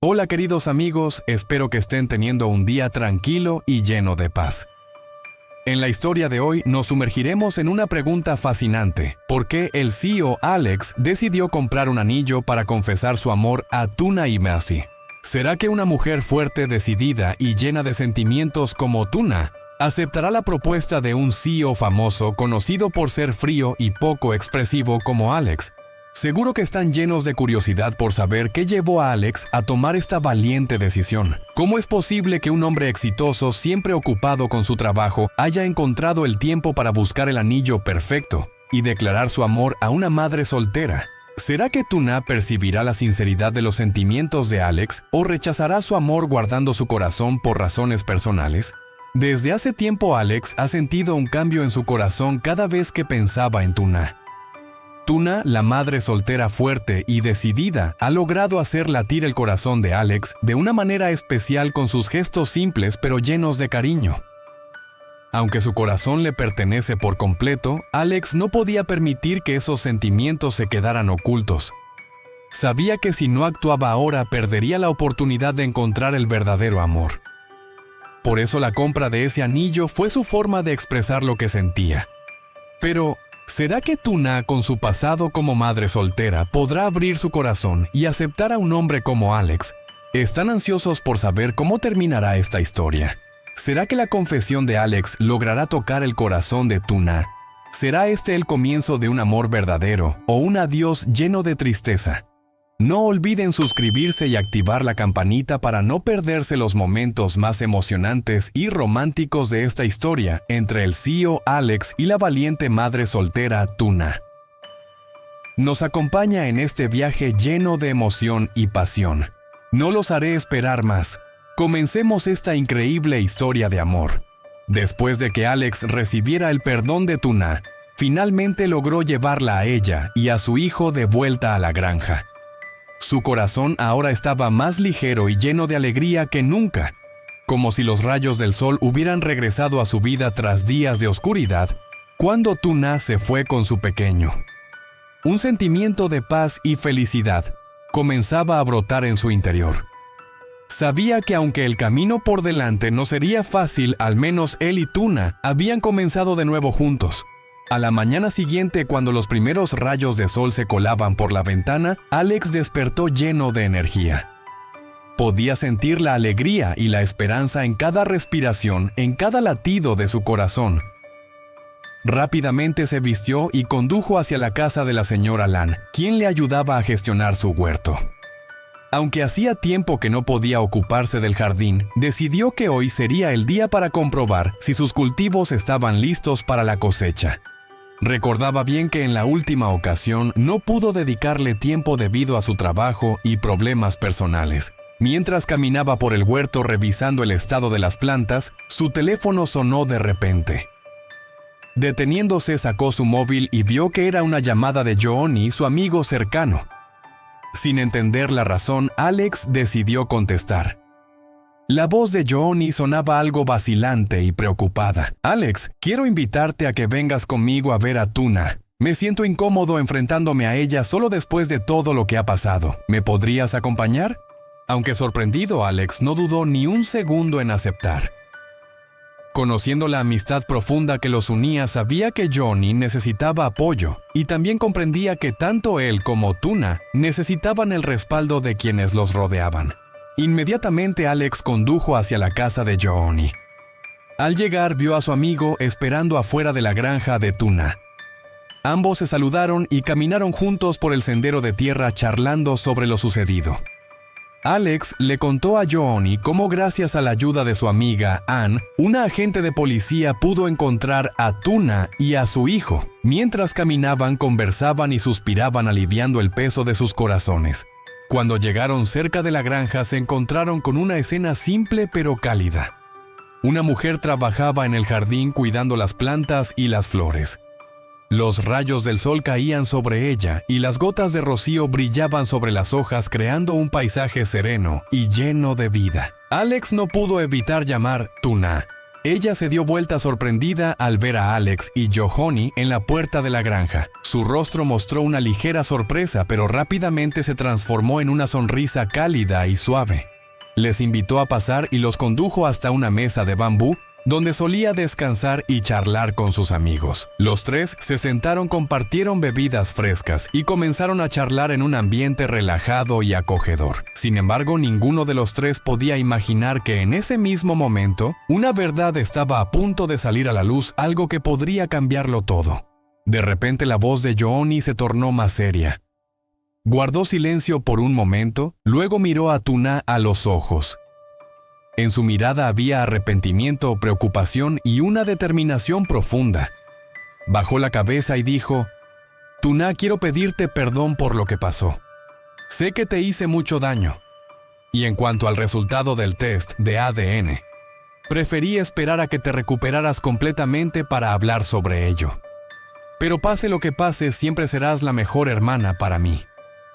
Hola queridos amigos, espero que estén teniendo un día tranquilo y lleno de paz. En la historia de hoy nos sumergiremos en una pregunta fascinante. ¿Por qué el CEO Alex decidió comprar un anillo para confesar su amor a Tuna y Macy? ¿Será que una mujer fuerte, decidida y llena de sentimientos como Tuna aceptará la propuesta de un CEO famoso conocido por ser frío y poco expresivo como Alex? Seguro que están llenos de curiosidad por saber qué llevó a Alex a tomar esta valiente decisión. ¿Cómo es posible que un hombre exitoso, siempre ocupado con su trabajo, haya encontrado el tiempo para buscar el anillo perfecto y declarar su amor a una madre soltera? ¿Será que Tuna percibirá la sinceridad de los sentimientos de Alex o rechazará su amor guardando su corazón por razones personales? Desde hace tiempo Alex ha sentido un cambio en su corazón cada vez que pensaba en Tuna. Tuna, la madre soltera fuerte y decidida, ha logrado hacer latir el corazón de Alex de una manera especial con sus gestos simples pero llenos de cariño. Aunque su corazón le pertenece por completo, Alex no podía permitir que esos sentimientos se quedaran ocultos. Sabía que si no actuaba ahora perdería la oportunidad de encontrar el verdadero amor. Por eso la compra de ese anillo fue su forma de expresar lo que sentía. Pero ¿será que Tuna, con su pasado como madre soltera, podrá abrir su corazón y aceptar a un hombre como Alex? Están ansiosos por saber cómo terminará esta historia. ¿Será que la confesión de Alex logrará tocar el corazón de Tuna? ¿Será este el comienzo de un amor verdadero o un adiós lleno de tristeza? No olviden suscribirse y activar la campanita para no perderse los momentos más emocionantes y románticos de esta historia entre el CEO Alex y la valiente madre soltera Tuna. Nos acompaña en este viaje lleno de emoción y pasión. No los haré esperar más. Comencemos esta increíble historia de amor. Después de que Alex recibiera el perdón de Tuna, finalmente logró llevarla a ella y a su hijo de vuelta a la granja. Su corazón ahora estaba más ligero y lleno de alegría que nunca, como si los rayos del sol hubieran regresado a su vida tras días de oscuridad, cuando Tuna se fue con su pequeño. Un sentimiento de paz y felicidad comenzaba a brotar en su interior. Sabía que aunque el camino por delante no sería fácil, al menos él y Tuna habían comenzado de nuevo juntos. A la mañana siguiente, cuando los primeros rayos de sol se colaban por la ventana, Alex despertó lleno de energía. Podía sentir la alegría y la esperanza en cada respiración, en cada latido de su corazón. Rápidamente se vistió y condujo hacia la casa de la señora Lan, quien le ayudaba a gestionar su huerto. Aunque hacía tiempo que no podía ocuparse del jardín, decidió que hoy sería el día para comprobar si sus cultivos estaban listos para la cosecha. Recordaba bien que en la última ocasión no pudo dedicarle tiempo debido a su trabajo y problemas personales. Mientras caminaba por el huerto revisando el estado de las plantas, su teléfono sonó de repente. Deteniéndose, sacó su móvil y vio que era una llamada de Johnny, su amigo cercano. Sin entender la razón, Alex decidió contestar. La voz de Johnny sonaba algo vacilante y preocupada. «Alex, quiero invitarte a que vengas conmigo a ver a Tuna. Me siento incómodo enfrentándome a ella solo después de todo lo que ha pasado. ¿Me podrías acompañar?» Aunque sorprendido, Alex no dudó ni un segundo en aceptar. Conociendo la amistad profunda que los unía, sabía que Johnny necesitaba apoyo y también comprendía que tanto él como Tuna necesitaban el respaldo de quienes los rodeaban. Inmediatamente Alex condujo hacia la casa de Johnny. Al llegar vio a su amigo esperando afuera de la granja de Tuna. Ambos se saludaron y caminaron juntos por el sendero de tierra charlando sobre lo sucedido. Alex le contó a Johnny cómo gracias a la ayuda de su amiga Ann, una agente de policía pudo encontrar a Tuna y a su hijo. Mientras caminaban, conversaban y suspiraban aliviando el peso de sus corazones. Cuando llegaron cerca de la granja se encontraron con una escena simple pero cálida. Una mujer trabajaba en el jardín cuidando las plantas y las flores. Los rayos del sol caían sobre ella y las gotas de rocío brillaban sobre las hojas creando un paisaje sereno y lleno de vida. Alex no pudo evitar llamar Tuna. Ella se dio vuelta sorprendida al ver a Alex y Yohoni en la puerta de la granja. Su rostro mostró una ligera sorpresa, pero rápidamente se transformó en una sonrisa cálida y suave. Les invitó a pasar y los condujo hasta una mesa de bambú, donde solía descansar y charlar con sus amigos. Los tres se sentaron, compartieron bebidas frescas y comenzaron a charlar en un ambiente relajado y acogedor. Sin embargo, ninguno de los tres podía imaginar que en ese mismo momento, una verdad estaba a punto de salir a la luz, algo que podría cambiarlo todo. De repente la voz de Yohoni se tornó más seria. Guardó silencio por un momento, luego miró a Tuna a los ojos. En su mirada había arrepentimiento, preocupación y una determinación profunda. Bajó la cabeza y dijo: «Tuna, quiero pedirte perdón por lo que pasó. Sé que te hice mucho daño. Y en cuanto al resultado del test de ADN, preferí esperar a que te recuperaras completamente para hablar sobre ello. Pero pase lo que pase, siempre serás la mejor hermana para mí».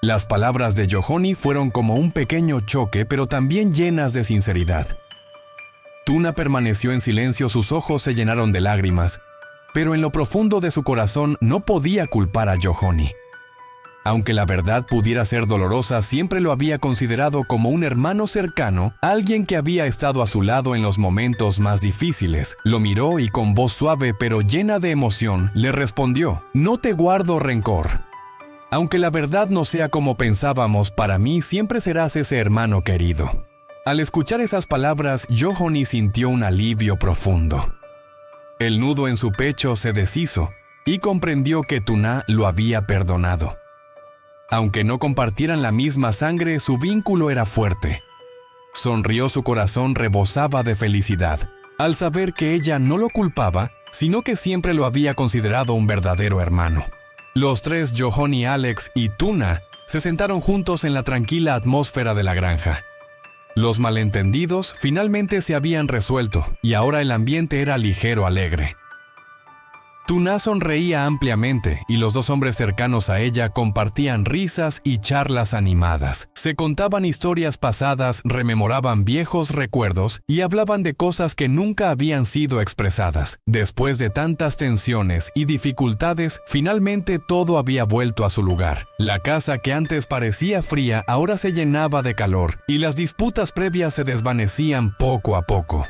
Las palabras de Yohoni fueron como un pequeño choque, pero también llenas de sinceridad. Tuna permaneció en silencio, sus ojos se llenaron de lágrimas, pero en lo profundo de su corazón no podía culpar a Yohoni. Aunque la verdad pudiera ser dolorosa, siempre lo había considerado como un hermano cercano, alguien que había estado a su lado en los momentos más difíciles. Lo miró y con voz suave pero llena de emoción le respondió: «No te guardo rencor. Aunque la verdad no sea como pensábamos, para mí siempre serás ese hermano querido». Al escuchar esas palabras, Yohoni sintió un alivio profundo. El nudo en su pecho se deshizo y comprendió que Tuna lo había perdonado. Aunque no compartieran la misma sangre, su vínculo era fuerte. Sonrió, su corazón rebosaba de felicidad al saber que ella no lo culpaba, sino que siempre lo había considerado un verdadero hermano. Los tres, Yohoni, Alex y Tuna, se sentaron juntos en la tranquila atmósfera de la granja. Los malentendidos finalmente se habían resuelto y ahora el ambiente era ligero, alegre. Tuna sonreía ampliamente y los dos hombres cercanos a ella compartían risas y charlas animadas. Se contaban historias pasadas, rememoraban viejos recuerdos y hablaban de cosas que nunca habían sido expresadas. Después de tantas tensiones y dificultades, finalmente todo había vuelto a su lugar. La casa que antes parecía fría ahora se llenaba de calor y las disputas previas se desvanecían poco a poco.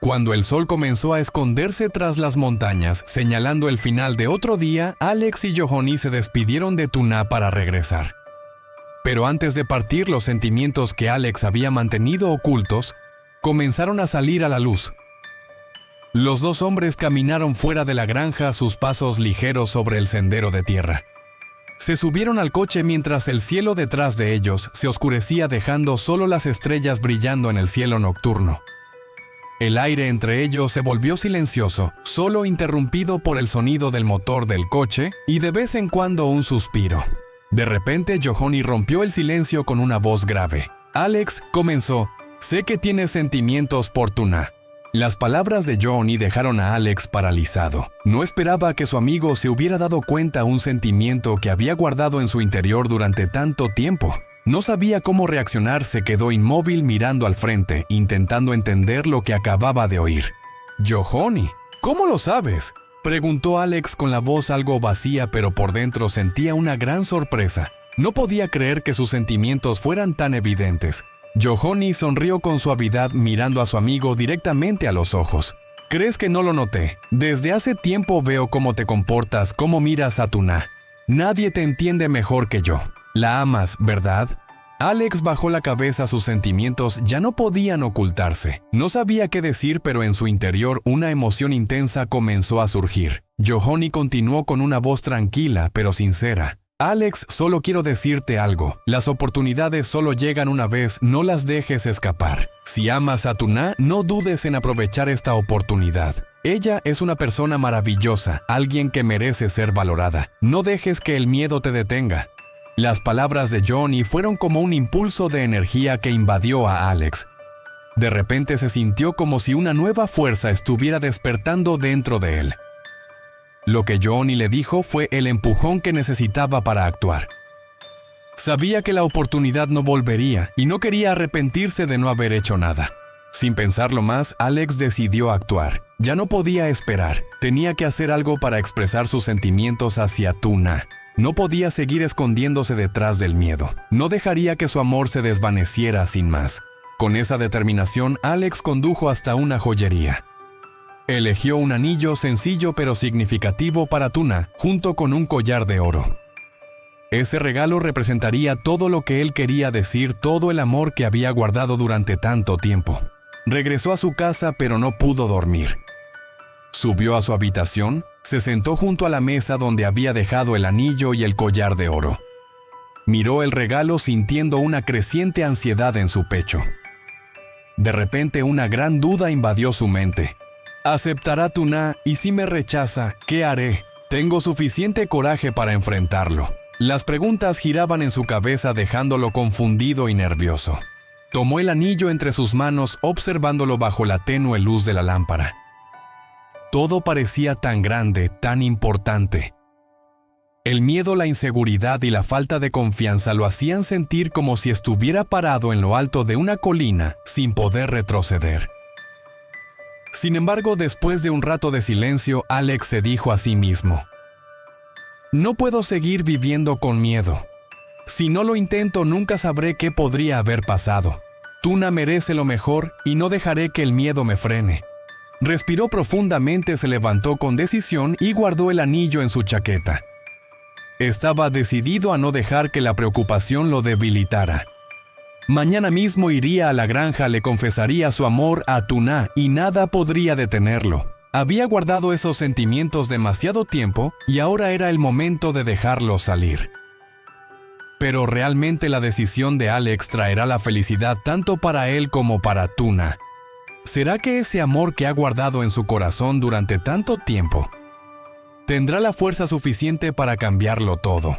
Cuando el sol comenzó a esconderse tras las montañas, señalando el final de otro día, Alex y Yohoni se despidieron de Tuna para regresar. Pero antes de partir, los sentimientos que Alex había mantenido ocultos comenzaron a salir a la luz. Los dos hombres caminaron fuera de la granja, sus pasos ligeros sobre el sendero de tierra. Se subieron al coche mientras el cielo detrás de ellos se oscurecía, dejando solo las estrellas brillando en el cielo nocturno. El aire entre ellos se volvió silencioso, solo interrumpido por el sonido del motor del coche y de vez en cuando un suspiro. De repente, Yohoni rompió el silencio con una voz grave. Alex comenzó: «Sé que tienes sentimientos por Tuna». Las palabras de Yohoni dejaron a Alex paralizado. No esperaba que su amigo se hubiera dado cuenta un sentimiento que había guardado en su interior durante tanto tiempo. No sabía cómo reaccionar, se quedó inmóvil mirando al frente, intentando entender lo que acababa de oír. «Yohoni, ¿cómo lo sabes?», preguntó Alex con la voz algo vacía, pero por dentro sentía una gran sorpresa. No podía creer que sus sentimientos fueran tan evidentes. Yohoni sonrió con suavidad mirando a su amigo directamente a los ojos. «¿Crees que no lo noté? Desde hace tiempo veo cómo te comportas, cómo miras a Tuna. Nadie te entiende mejor que yo. La amas, ¿verdad?». Alex bajó la cabeza, sus sentimientos ya no podían ocultarse. No sabía qué decir, pero en su interior una emoción intensa comenzó a surgir. Yohoni continuó con una voz tranquila pero sincera: «Alex, solo quiero decirte algo. Las oportunidades solo llegan una vez, no las dejes escapar. Si amas a Tuna, no dudes en aprovechar esta oportunidad. Ella es una persona maravillosa, alguien que merece ser valorada. No dejes que el miedo te detenga». Las palabras de Yohoni fueron como un impulso de energía que invadió a Alex. De repente se sintió como si una nueva fuerza estuviera despertando dentro de él. Lo que Yohoni le dijo fue el empujón que necesitaba para actuar. Sabía que la oportunidad no volvería y no quería arrepentirse de no haber hecho nada. Sin pensarlo más, Alex decidió actuar. Ya no podía esperar. Tenía que hacer algo para expresar sus sentimientos hacia Tuna. No podía seguir escondiéndose detrás del miedo. No dejaría que su amor se desvaneciera sin más. Con esa determinación, Alex condujo hasta una joyería. Eligió un anillo sencillo pero significativo para Tuna, junto con un collar de oro. Ese regalo representaría todo lo que él quería decir, todo el amor que había guardado durante tanto tiempo. Regresó a su casa, pero no pudo dormir. Subió a su habitación, se sentó junto a la mesa donde había dejado el anillo y el collar de oro. Miró el regalo sintiendo una creciente ansiedad en su pecho. De repente, una gran duda invadió su mente. ¿Aceptará Tuna? Y si me rechaza, ¿qué haré? Tengo suficiente coraje para enfrentarlo. Las preguntas giraban en su cabeza dejándolo confundido y nervioso. Tomó el anillo entre sus manos observándolo bajo la tenue luz de la lámpara. Todo parecía tan grande, tan importante. El miedo, la inseguridad y la falta de confianza lo hacían sentir como si estuviera parado en lo alto de una colina sin poder retroceder. Sin embargo, después de un rato de silencio, Alex se dijo a sí mismo: no puedo seguir viviendo con miedo. Si no lo intento, nunca sabré qué podría haber pasado. Tuna merece lo mejor y no dejaré que el miedo me frene. Respiró profundamente, se levantó con decisión y guardó el anillo en su chaqueta. Estaba decidido a no dejar que la preocupación lo debilitara. Mañana mismo iría a la granja, le confesaría su amor a Tuna y nada podría detenerlo. Había guardado esos sentimientos demasiado tiempo y ahora era el momento de dejarlos salir. Pero realmente la decisión de Alex traerá la felicidad tanto para él como para Tuna. ¿Será que ese amor que ha guardado en su corazón durante tanto tiempo tendrá la fuerza suficiente para cambiarlo todo?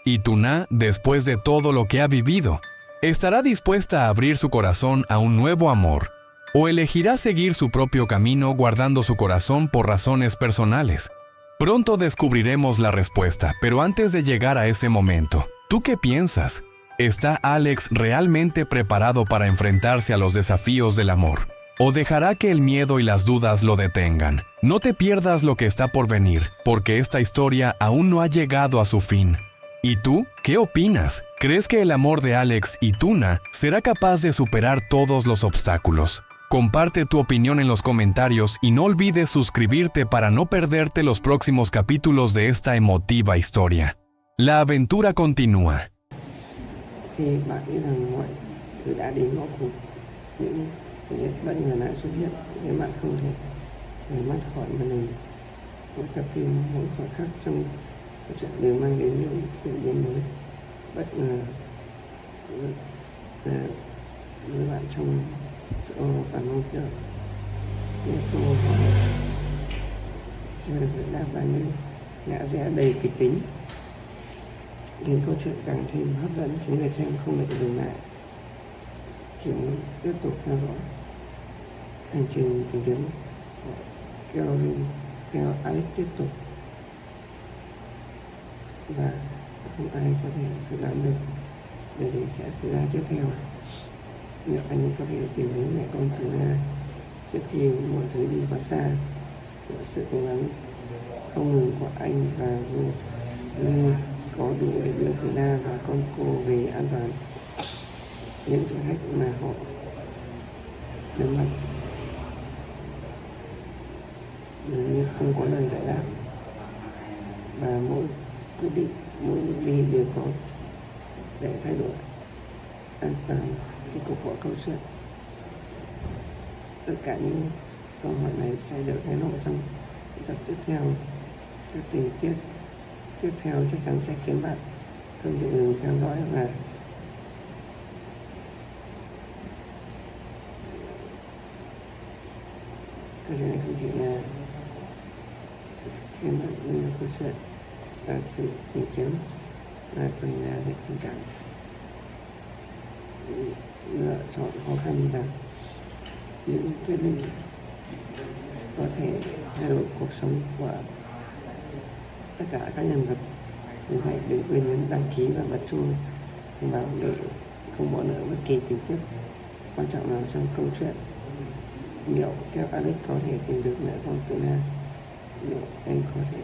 Y Tuna, después de todo lo que ha vivido, ¿estará dispuesta a abrir su corazón a un nuevo amor? ¿O elegirá seguir su propio camino guardando su corazón por razones personales? Pronto descubriremos la respuesta, pero antes de llegar a ese momento, ¿tú qué piensas? ¿Está Alex realmente preparado para enfrentarse a los desafíos del amor? ¿O dejará que el miedo y las dudas lo detengan? No te pierdas lo que está por venir, porque esta historia aún no ha llegado a su fin. ¿Y tú? ¿Qué opinas? ¿Crees que el amor de Alex y Tuna será capaz de superar todos los obstáculos? Comparte tu opinión en los comentarios y no olvides suscribirte para no perderte los próximos capítulos de esta emotiva historia. La aventura continúa. Khi bạn nghĩ rằng mọi thứ đã đến ngõ cụt, những việc bất ngờ lại xuất hiện khiến bạn không thể rời mắt khỏi màn hình. Mỗi tập phim, mỗi khoảnh khắc trong câu chuyện đều mang đến những diễn biến mới, bất ngờ đưa bạn trong sự và mong đợi. Những câu hỏi chưa được đáp lại những ngã rẽ đầy kịch tính, khiến câu chuyện càng thêm hấp dẫn, khiến người xem không thể dừng lại, chỉ muốn tiếp tục theo dõi hành trình tìm kiếm của Caroline theo Alex tiếp tục, và không ai có thể dự đoán được điều gì sẽ xảy ra tiếp theo. Liệu anh ấy có thể tìm thấy mẹ con Tuna trước khi mọi thứ đi quá xa? Giữa sự cố gắng không ngừng của anh và dù Louis có đủ để đưa Tuna và con cô về an toàn, những thử thách mà họ đối mặt dường như không có lời giải đáp, và mỗi quyết định, mỗi bước đi đều có để thay đổi an toàn cái cục của câu chuyện. Tất cả những câu hỏi này sẽ được hé lộ trong tập tiếp theo. Các tình tiết tiếp theo chắc chắn sẽ khiến bạn không thể ngừng theo dõi, và câu chuyện này không chỉ là khiến bạn như là câu chuyện và sự tìm kiếm, mà còn là về tình cảm, lựa chọn khó khăn và những quyết định có thể thay đổi cuộc sống của tất cả các nhân vật. Vì vậy đừng quên nhấn đăng ký và bật chuông thông báo để không bỏ lỡ bất kỳ tình tiết quan trọng nào trong câu chuyện? Liệu theo Alex có thể tìm được mẹ con Tuna? Liệu anh có thể